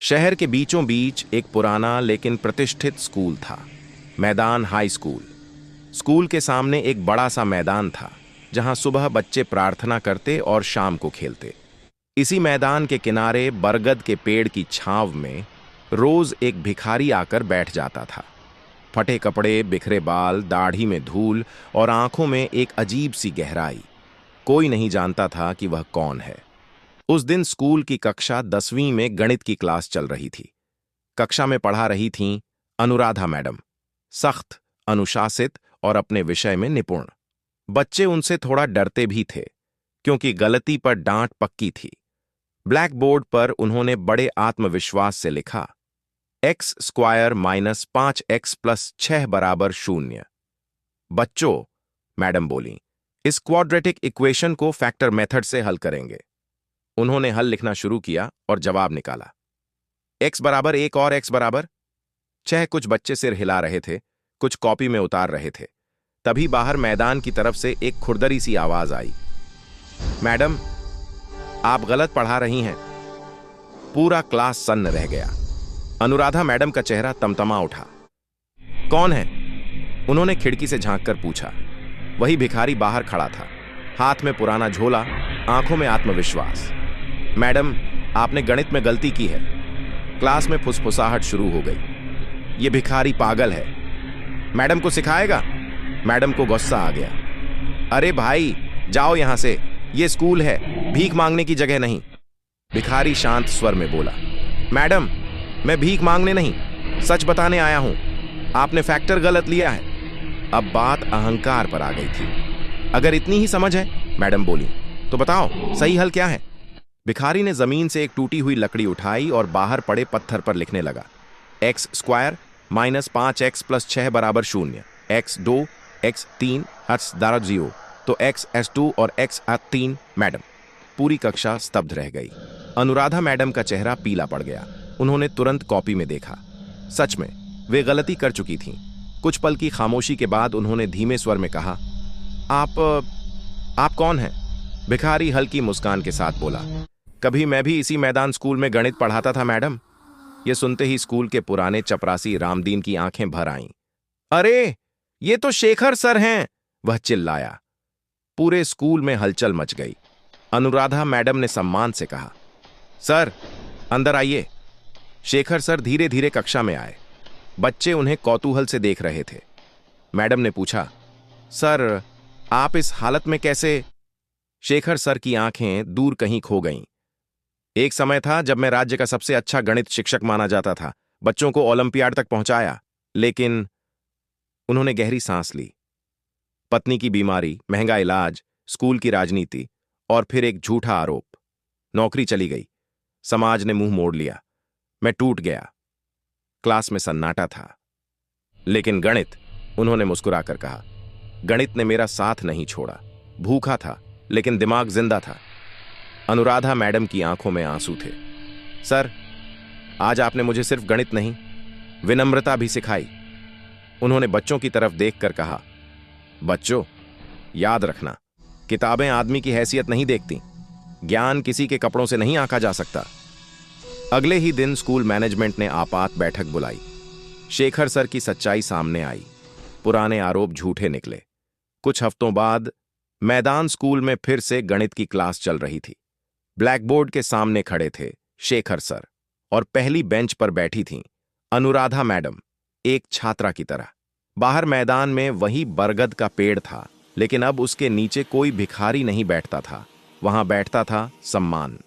शहर के बीचों बीच एक पुराना लेकिन प्रतिष्ठित स्कूल था। मैदान हाई स्कूल। स्कूल के सामने एक बड़ा सा मैदान था जहां सुबह बच्चे प्रार्थना करते और शाम को खेलते। इसी मैदान के किनारे बरगद के पेड़ की छांव में रोज एक भिखारी आकर बैठ जाता था। फटे कपड़े, बिखरे बाल, दाढ़ी में धूल और आंखों में एक अजीब सी गहराई। कोई नहीं जानता था कि वह कौन है। उस दिन स्कूल की कक्षा 10वीं में गणित की क्लास चल रही थी। कक्षा में पढ़ा रही थीं अनुराधा मैडम, सख्त, अनुशासित और अपने विषय में निपुण। बच्चे उनसे थोड़ा डरते भी थे क्योंकि गलती पर डांट पक्की थी। ब्लैक बोर्ड पर उन्होंने बड़े आत्मविश्वास से लिखा, x square minus 5x plus 6 बराबर 0। बच्चों, मैडम बोली, इस क्वाड्रेटिक इक्वेशन को फैक्टर मेथड से हल करेंगे। उन्होंने हल लिखना शुरू किया और जवाब निकाला, x बराबर 1 और x बराबर 6। कुछ बच्चे सिर हिला रहे थे, कुछ कॉपी में उतार रहे थे। तभी बाहर मैदान की तरफ से एक खुरदरी सी आवाज आई, मैडम, आप गलत पढ़ा रही हैं। पूरा क्लास सन्न रह गया। अनुराधा मैडम का चेहरा तमतमा उठा। कौन है? उन्होंने खिड़की से झांककर पूछा। वही भिखारी बाहर खड़ा था, हाथ में पुराना झोला, आंखों में आत्मविश्वास। मैडम, आपने गणित में गलती की है। क्लास में फुसफुसाहट शुरू हो गई। ये भिखारी पागल है, मैडम को सिखाएगा। मैडम को गुस्सा आ गया। अरे भाई, जाओ यहां से, ये स्कूल है, भीख मांगने की जगह नहीं। भिखारी शांत स्वर में बोला, मैडम, मैं भीख मांगने नहीं, सच बताने आया हूं। आपने फैक्टर गलत लिया है। अब बात अहंकार पर आ गई थी। अगर इतनी ही समझ है, मैडम बोली, तो बताओ सही हल क्या है। भिखारी ने जमीन से एक टूटी हुई लकड़ी उठाई और बाहर पड़े पत्थर पर लिखने लगा, x square minus 5x plus 6 बराबर 0। x 2, x 3 हर्ष दारा 0, तो x s2 और x 3। मैडम। पूरी कक्षा स्तब्ध रह गई। अनुराधा मैडम का चेहरा पीला पड़ गया। उन्होंने तुरंत कॉपी में देखा। सच में वे गलती कर चुकी थीं। कुछ पल की खामोशी के बाद उन्होंने धीमे स्वर में कहा, आप कौन हैं? भिखारी हल्की मुस्कान के साथ बोला, कभी मैं भी इसी मैदान स्कूल में गणित पढ़ाता था मैडम। ये सुनते ही स्कूल के पुराने चपरासी रामदीन की आंखें भर आईं। अरे, ये तो शेखर सर हैं, वह चिल्लाया। पूरे स्कूल में हलचल मच गई। अनुराधा मैडम ने सम्मान से कहा, सर, अंदर आइए। शेखर सर धीरे धीरे कक्षा में आए। बच्चे उन्हें कौतूहल से देख रहे थे। मैडम ने पूछा, सर, आप इस हालत में कैसे? शेखर सर की आंखें दूर कहीं खो गईं। एक समय था जब मैं राज्य का सबसे अच्छा गणित शिक्षक माना जाता था, बच्चों को ओलंपियाड तक पहुंचाया। लेकिन उन्होंने गहरी सांस ली। पत्नी की बीमारी, महंगा इलाज, स्कूल की राजनीति और फिर एक झूठा आरोप। नौकरी चली गई। समाज ने मुंह मोड़ लिया। मैं टूट गया। क्लास में सन्नाटा था। लेकिन गणित, उन्होंने मुस्कुराकर कहा, गणित ने मेरा साथ नहीं छोड़ा। भूखा था लेकिन दिमाग जिंदा था। अनुराधा मैडम की आंखों में आंसू थे। सर, आज आपने मुझे सिर्फ गणित नहीं, विनम्रता भी सिखाई। उन्होंने बच्चों की तरफ देखकर कहा, बच्चों, याद रखना, किताबें आदमी की हैसियत नहीं देखती। ज्ञान किसी के कपड़ों से नहीं आंका जा सकता। अगले ही दिन स्कूल मैनेजमेंट ने आपात बैठक बुलाई। शेखर सर की सच्चाई सामने आई। पुराने आरोप झूठे निकले। कुछ हफ्तों बाद मैदान स्कूल में फिर से गणित की क्लास चल रही थी। ब्लैक बोर्ड के सामने खड़े थे शेखर सर और पहली बेंच पर बैठी थीं अनुराधा मैडम, एक छात्रा की तरह। बाहर मैदान में वही बरगद का पेड़ था, लेकिन अब उसके नीचे कोई भिखारी नहीं बैठता था। वहां बैठता था सम्मान।